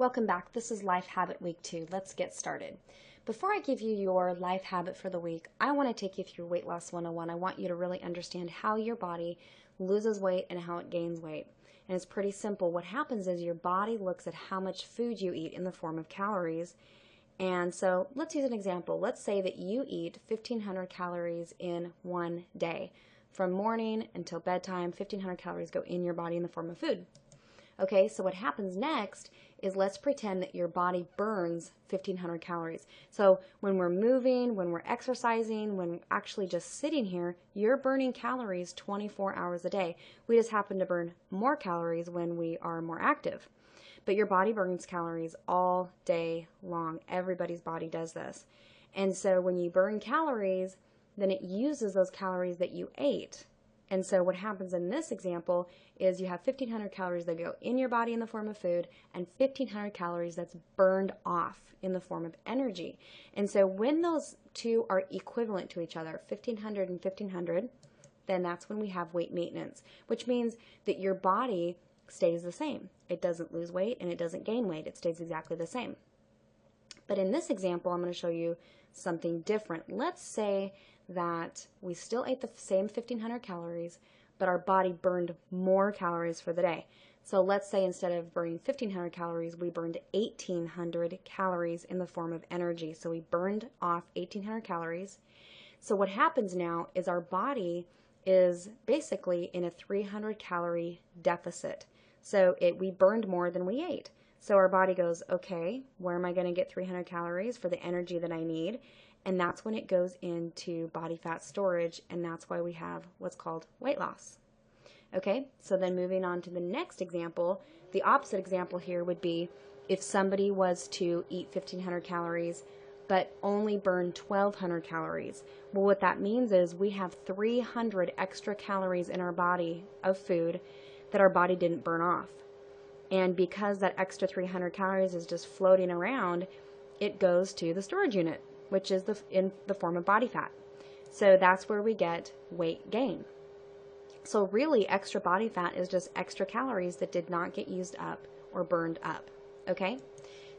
Welcome back. This is Life Habit Week 2. Let's get started. Before I give you your life habit for the week, I want to take you through Weight Loss 101. I want you to really understand how your body loses weight and how it gains weight. And it's pretty simple. What happens is your body looks at how much food you eat in the form of calories. And so let's use an example. Let's say that you eat 1,500 calories in one day. From morning until bedtime, 1,500 calories go in your body in the form of food. Okay, so what happens next is let's pretend that your body burns 1,500 calories. So when we're moving, when we're exercising, when we're actually just sitting here, you're burning calories 24 hours a day. We just happen to burn more calories when we are more active. But your body burns calories all day long. Everybody's body does this. And so when you burn calories, then it uses those calories that you ate. And so what happens in this example is you have 1,500 calories that go in your body in the form of food and 1,500 calories that's burned off in the form of energy. And so when those two are equivalent to each other, 1,500 and 1,500, then that's when we have weight maintenance, which means that your body stays the same. It doesn't lose weight and it doesn't gain weight. It stays exactly the same. But in this example, I'm going to show you something different. Let's say that we still ate the same 1,500 calories, but our body burned more calories for the day. So let's say instead of burning 1,500 calories, we burned 1,800 calories in the form of energy. So we burned off 1,800 calories. So what happens now is our body is basically in a 300 calorie deficit. So we burned more than we ate. So our body goes, okay, where am I going to get 300 calories for the energy that I need? And that's when it goes into body fat storage, and that's why we have what's called weight loss. Okay, so then moving on to the next example, the opposite example here would be if somebody was to eat 1,500 calories but only burn 1,200 calories. Well, what that means is we have 300 extra calories in our body of food that our body didn't burn off. And because that extra 300 calories is just floating around, it goes to the storage unit, which is in the form of body fat. So that's where we get weight gain. So really, extra body fat is just extra calories that did not get used up or burned up. Okay?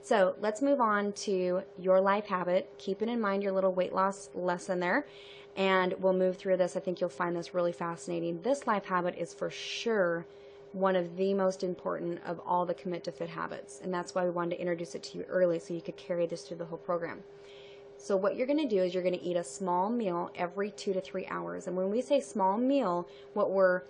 So let's move on to your life habit. Keeping in mind your little weight loss lesson there. And we'll move through this. I think you'll find this really fascinating. This life habit is for sure one of the most important of all the Commit to Fit habits. And that's why we wanted to introduce it to you early so you could carry this through the whole program. So what you're going to do is you're going to eat a small meal every 2 to 3 hours. And when we say small meal, what we're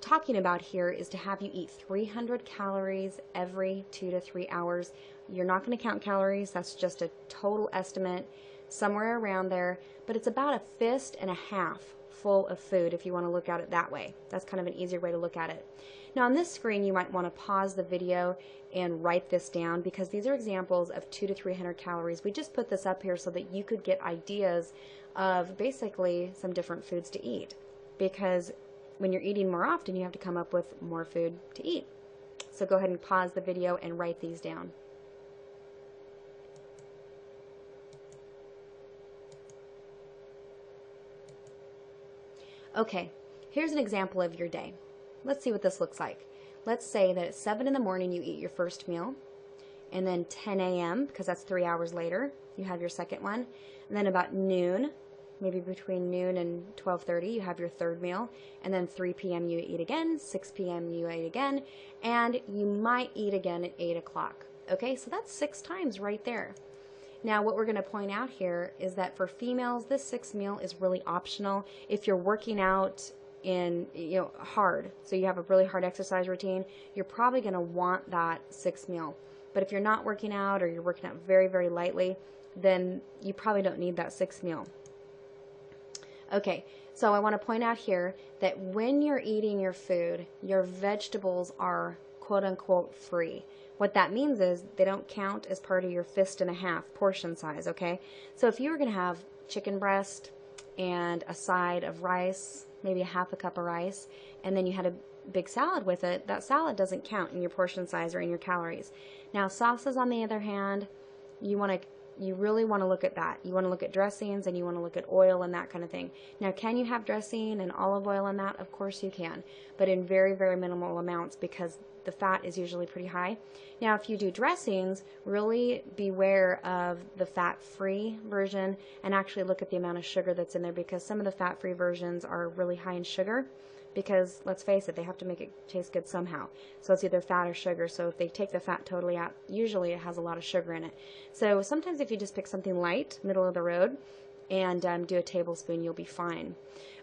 talking about here is to have you eat 300 calories every 2 to 3 hours. You're not going to count calories. That's just a total estimate, somewhere around there. But it's about a fist and a half full of food if you want to look at it that way. That's kind of an easier way to look at it. Now on this screen, you might want to pause the video and write this down because these are examples of 200 to 300 calories. We just put this up here so that you could get ideas of basically some different foods to eat, because when you're eating more often, you have to come up with more food to eat. So go ahead and pause the video and write these down. Okay, here's an example of your day. Let's see what this looks like. Let's say that at 7 in the morning you eat your first meal, and then 10 a.m., because that's 3 hours later, you have your second one. And then about noon, maybe between noon and 12:30, you have your third meal. And then 3 p.m. you eat again, 6 p.m. you eat again, and you might eat again at 8 o'clock. Okay, so that's 6 times right there. Now, what we're going to point out here is that for females, this 6th meal is really optional. If you're working out hard, so you have a really hard exercise routine, you're probably going to want that 6th meal. But if you're not working out or you're working out very, very lightly, then you probably don't need that 6th meal. Okay, so I want to point out here that when you're eating your food, your vegetables are quote-unquote free. What that means is they don't count as part of your fist and a half portion size, okay? So if you were going to have chicken breast and a side of rice, maybe a half a cup of rice, and then you had a big salad with it, that salad doesn't count in your portion size or in your calories. Now sauces, on the other hand, you want to you really want to look at that. You want to look at dressings and you want to look at oil and that kind of thing. Now, can you have dressing and olive oil in that? Of course you can, but in very, very minimal amounts because the fat is usually pretty high. Now, if you do dressings, really beware of the fat-free version and actually look at the amount of sugar that's in there, because some of the fat-free versions are really high in sugar. Because, let's face it, they have to make it taste good somehow. So it's either fat or sugar. So if they take the fat totally out, usually it has a lot of sugar in it. So sometimes if you just pick something light, middle of the road, and do a tablespoon, you'll be fine.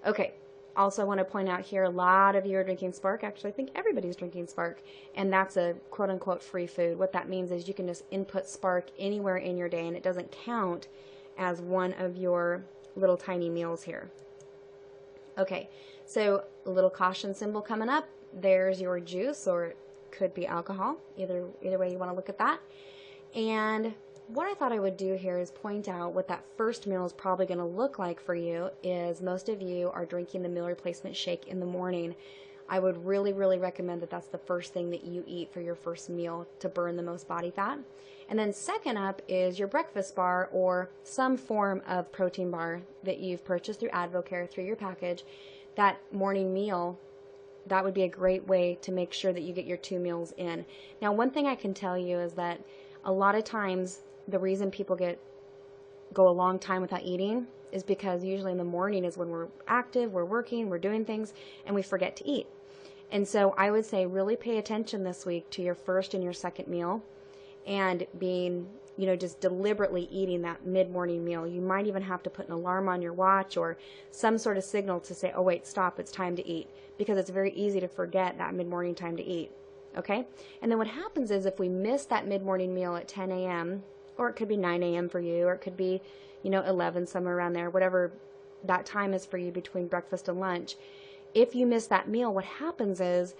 Okay, also want to point out here, a lot of you are drinking Spark. Actually, I think everybody's drinking Spark, and that's a quote-unquote free food. What that means is you can just input Spark anywhere in your day, and it doesn't count as one of your little tiny meals here. Okay, so a little caution symbol coming up. There's your juice, or it could be alcohol. Either way you want to look at that. And what I thought I would do here is point out what that first meal is probably going to look like for you. Is most of you are drinking the meal replacement shake in the morning. I would really, really recommend that that's the first thing that you eat for your first meal to burn the most body fat. And then second up is your breakfast bar, or some form of protein bar that you've purchased through Advocare, through your package. That morning meal, that would be a great way to make sure that you get your 2 meals in. Now, one thing I can tell you is that a lot of times the reason people go a long time without eating is because usually in the morning is when we're active, we're working, we're doing things, and we forget to eat. And so I would say really pay attention this week to your first and your second meal, and being, just deliberately eating that mid-morning meal. You might even have to put an alarm on your watch or some sort of signal to say, oh wait, stop, it's time to eat, because it's very easy to forget that mid-morning time to eat. Okay? And then what happens is if we miss that mid-morning meal at 10 a.m., or it could be 9 a.m. for you, or it could be, 11, somewhere around there, whatever that time is for you between breakfast and lunch. If you miss that meal, what happens is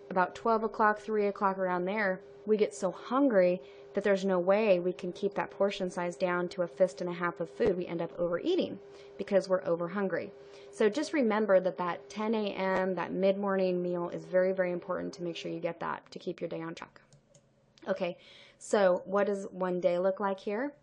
about 12 o'clock, 3 o'clock, around there, we get so hungry that there's no way we can keep that portion size down to a fist and a half of food. We end up overeating because we're over hungry. So just remember that 10 a.m., that mid-morning meal is very, very important to make sure you get that to keep your day on track. Okay, so what does one day look like here?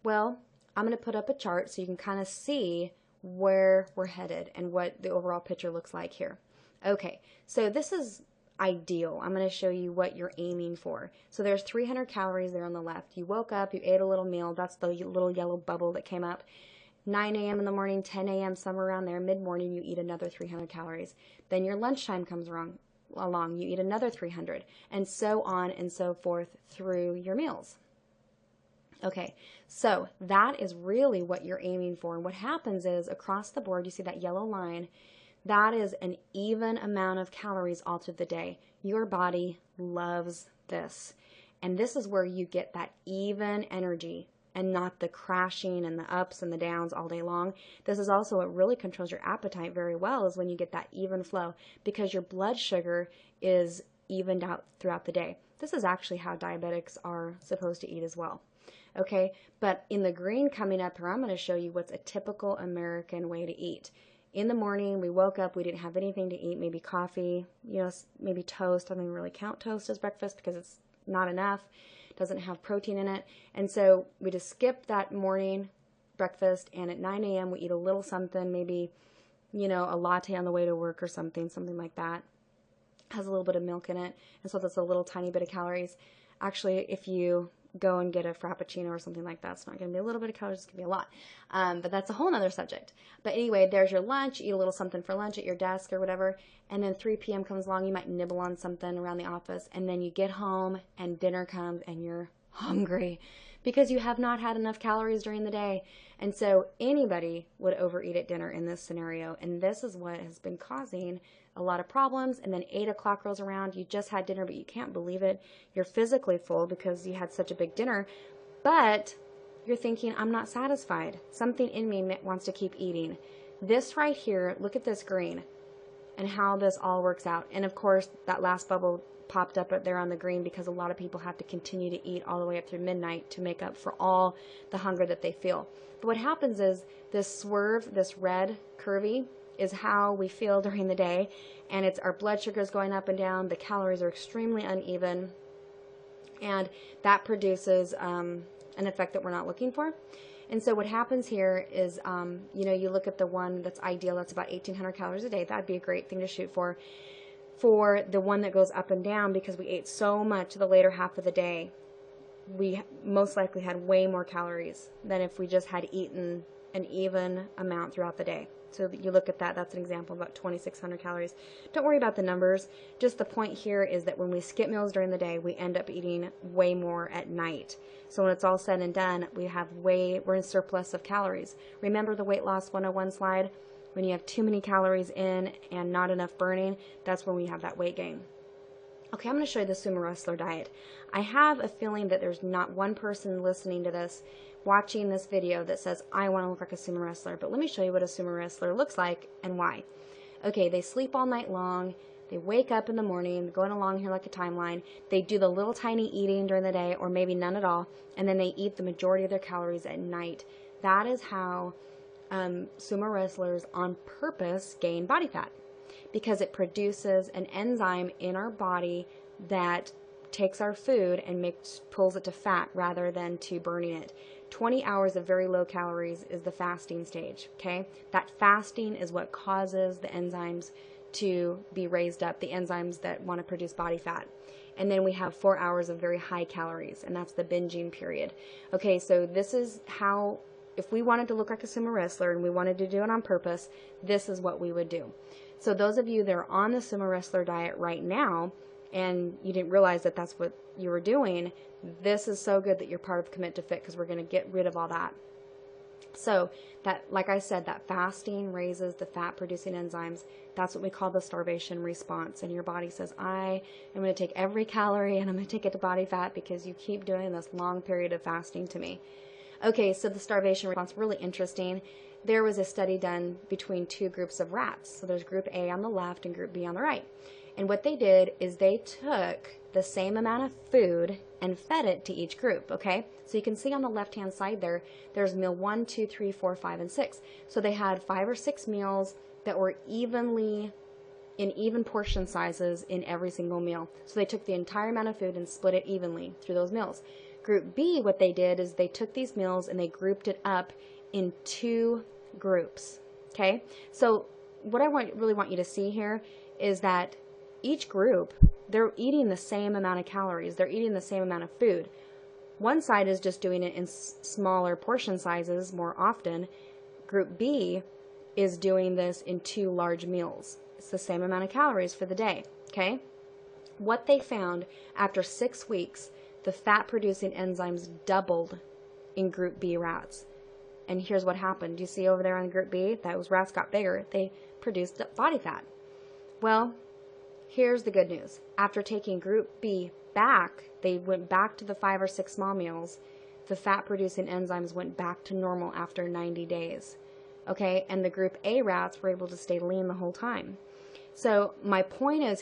Well, I'm going to put up a chart so you can kind of see where we're headed and what the overall picture looks like here. Okay, so this is ideal. I'm going to show you what you're aiming for. So there's 300 calories there on the left. You woke up, you ate a little meal. That's the little yellow bubble that came up. 9 a.m. in the morning, 10 a.m., somewhere around there, mid-morning, you eat another 300 calories. Then your lunchtime comes along, you eat another 300, and so on and so forth through your meals. Okay, so that is really what you're aiming for. And what happens is across the board, you see that yellow line, that is an even amount of calories all through the day. Your body loves this. And this is where you get that even energy and not the crashing and the ups and the downs all day long. This is also what really controls your appetite very well, is when you get that even flow, because your blood sugar is evened out throughout the day. This is actually how diabetics are supposed to eat as well. Okay, but in the green coming up here, I'm going to show you what's a typical American way to eat. In the morning, we woke up, we didn't have anything to eat, maybe coffee, maybe toast. I don't even really count toast as breakfast because it's not enough. It doesn't have protein in it. And so we just skip that morning breakfast, and at 9 a.m. we eat a little something, maybe, a latte on the way to work or something like that. Has a little bit of milk in it, and so that's a little tiny bit of calories. Actually, if you go and get a Frappuccino or something like that, it's not going to be a little bit of calories, it's going to be a lot. But that's a whole nother subject. But anyway, there's your lunch. You eat a little something for lunch at your desk or whatever, and then 3 p.m. comes along, you might nibble on something around the office, and then you get home and dinner comes and you're hungry because you have not had enough calories during the day. And so anybody would overeat at dinner in this scenario, and this is what has been causing a lot of problems. And then 8 o'clock rolls around, you just had dinner, but you can't believe it. You're physically full because you had such a big dinner, but you're thinking, I'm not satisfied. Something in me wants to keep eating. This right here, look at this green and how this all works out. And of course, that last bubble popped up there on the green because a lot of people have to continue to eat all the way up through midnight to make up for all the hunger that they feel. But what happens is this swerve, this red curvy, is how we feel during the day, and it's our blood sugar is going up and down, the calories are extremely uneven, and that produces an effect that we're not looking for. And so what happens here is, you look at the one that's ideal, that's about 1,800 calories a day. That'd be a great thing to shoot for. For the one that goes up and down, because we ate so much the later half of the day, we most likely had way more calories than if we just had eaten an even amount throughout the day. So you look at that, that's an example, about 2,600 calories. Don't worry about the numbers. Just the point here is that when we skip meals during the day, we end up eating way more at night. So when it's all said and done, we're in surplus of calories. Remember the weight loss 101 slide? When you have too many calories in and not enough burning, that's when we have that weight gain. Okay, I'm going to show you the sumo wrestler diet. I have a feeling that there's not one person listening to this, watching this video, that says, I want to look like a sumo wrestler. But let me show you what a sumo wrestler looks like and why. Okay, they sleep all night long. They wake up in the morning, going along here like a timeline. They do the little tiny eating during the day, or maybe none at all, and then they eat the majority of their calories at night. That is how sumo wrestlers on purpose gain body fat, because it produces an enzyme in our body that takes our food and pulls it to fat rather than to burning it. 20 hours of very low calories is the fasting stage, okay? That fasting is what causes the enzymes to be raised up, the enzymes that want to produce body fat. And then we have 4 hours of very high calories, and that's the binging period. Okay, so this is how, if we wanted to look like a sumo wrestler and we wanted to do it on purpose, this is what we would do. So those of you that are on the sumo wrestler diet right now, and you didn't realize that that's what you were doing, this is so good that you're part of Commit to Fit, because we're going to get rid of all that. So that, like I said, that fasting raises the fat producing enzymes. That's what we call the starvation response. And your body says, I am going to take every calorie and I'm going to take it to body fat because you keep doing this long period of fasting to me. Okay, so the starvation response, really interesting. There was a study done between two groups of rats. So there's group A on the left and group B on the right. And what they did is they took the same amount of food and fed it to each group, okay? So you can see on the left-hand side there's meal 1, 2, 3, 4, 5, and 6. So they had 5 or 6 meals that were in even portion sizes in every single meal. So they took the entire amount of food and split it evenly through those meals. Group B, what they did is they took these meals and they grouped it up in 2 groups, okay? So what I really want you to see here is that each group, they're eating the same amount of calories. They're eating the same amount of food. One side is just doing it in smaller portion sizes more often. Group B is doing this in 2 large meals. It's the same amount of calories for the day, okay? What they found after 6 weeks, the fat-producing enzymes doubled in Group B rats. And here's what happened. Do you see over there on Group B? Those rats got bigger. They produced body fat. Well, here's the good news. After taking Group B back, they went back to the 5 or 6 small meals. The fat-producing enzymes went back to normal after 90 days. Okay, and the Group A rats were able to stay lean the whole time. So my point is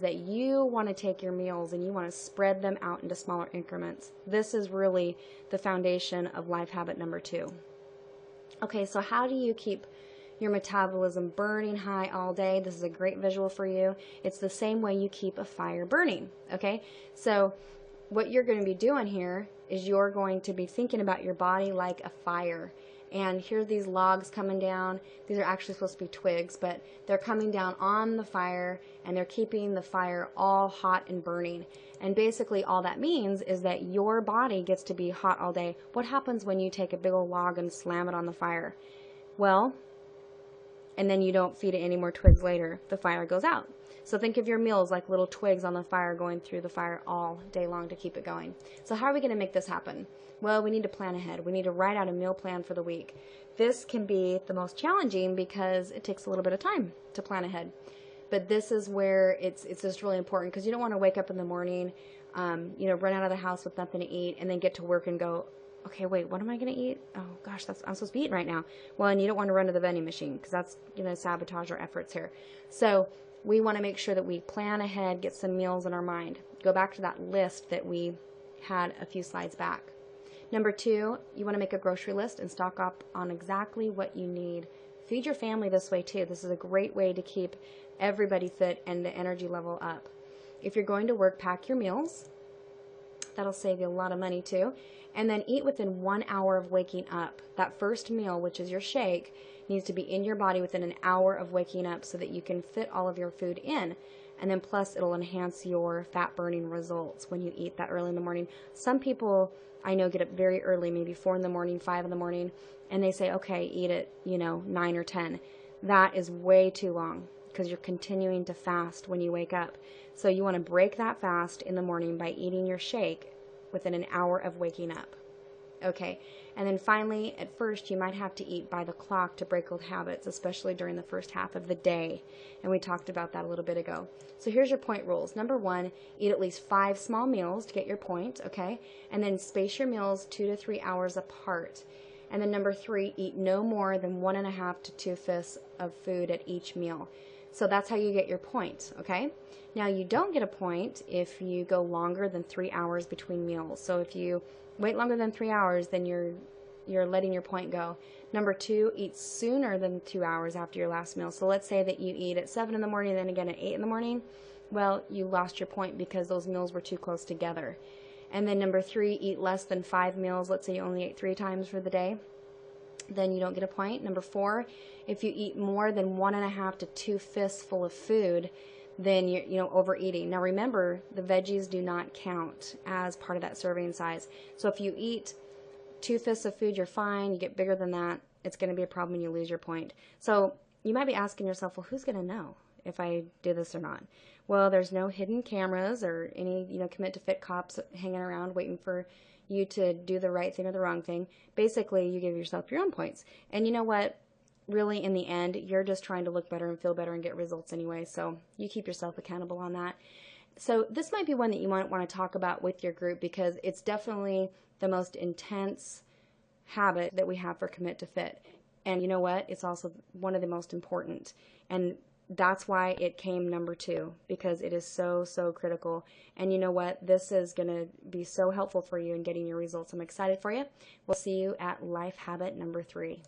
that you want to take your meals and you want to spread them out into smaller increments. This is really the foundation of life habit number 2. Okay, so how do you keep your metabolism burning high all day? This is a great visual for you. It's the same way you keep a fire burning, okay? So what you're going to be doing here is you're going to be thinking about your body like a fire. And here are these logs coming down. These are actually supposed to be twigs, but they're coming down on the fire, and they're keeping the fire all hot and burning. And basically all that means is that your body gets to be hot all day. What happens when you take a big old log and slam it on the fire? Well, and then you don't feed it any more twigs later, the fire goes out. So think of your meals like little twigs on the fire going through the fire all day long to keep it going. So how are we going to make this happen? Well, we need to plan ahead. We need to write out a meal plan for the week. This can be the most challenging because it takes a little bit of time to plan ahead. But this is where it's just really important, because you don't want to wake up in the morning, run out of the house with nothing to eat, and then get to work and go, okay, wait, what am I going to eat? Oh gosh, I'm supposed to be eating right now. Well, and you don't want to run to the vending machine, because that's going to sabotage our efforts here. So we want to make sure that we plan ahead, get some meals in our mind. Go back to that list that we had a few slides back. Number 2, you want to make a grocery list and stock up on exactly what you need. Feed your family this way too. This is a great way to keep everybody fit and the energy level up. If you're going to work, pack your meals. That'll save you a lot of money too. And then eat within 1 hour of waking up. That first meal, which is your shake, needs to be in your body within an hour of waking up so that you can fit all of your food in. And then plus it'll enhance your fat burning results when you eat that early in the morning. Some people I know get up very early, maybe 4 in the morning, 5 in the morning, and they say, okay, eat at 9 or 10. That is way too long because you're continuing to fast when you wake up. So you want to break that fast in the morning by eating your shake within an hour of waking up. Okay, and then finally, at first, you might have to eat by the clock to break old habits, especially during the first half of the day. And we talked about that a little bit ago. So here's your point rules. Number 1, eat at least 5 small meals to get your point, okay? And then space your meals 2 to 3 hours apart. And then number 3, eat no more than 1.5 to 2 fifths of food at each meal. So that's how you get your point, okay? Now you don't get a point if you go longer than 3 hours between meals. So if you wait longer than 3 hours, then you're letting your point go. Number 2, eat sooner than 2 hours after your last meal. So let's say that you eat at 7 in the morning, then again at 8 in the morning. Well, you lost your point because those meals were too close together. And then number 3, eat less than 5 meals. Let's say you only ate 3 times for the day. Then you don't get a point. Number 4, if you eat more than 1.5 to 2 fifths full of food, then you're overeating. Now remember, the veggies do not count as part of that serving size. So if you eat 2 fifths of food, you're fine. You get bigger than that, it's going to be a problem and you lose your point. So you might be asking yourself, well, who's going to know if I do this or not? Well, there's no hidden cameras or any commit to fit cops hanging around waiting for you to do the right thing or the wrong thing. Basically, you give yourself your own points. And you know what? Really, in the end, you're just trying to look better and feel better and get results anyway. So you keep yourself accountable on that. So this might be one that you might want to talk about with your group because it's definitely the most intense habit that we have for Commit to Fit. And you know what? It's also one of the most important. And that's why it came number 2, because it is so, so critical. And you know what? This is going to be so helpful for you in getting your results. I'm excited for you. We'll see you at Life Habit number 3.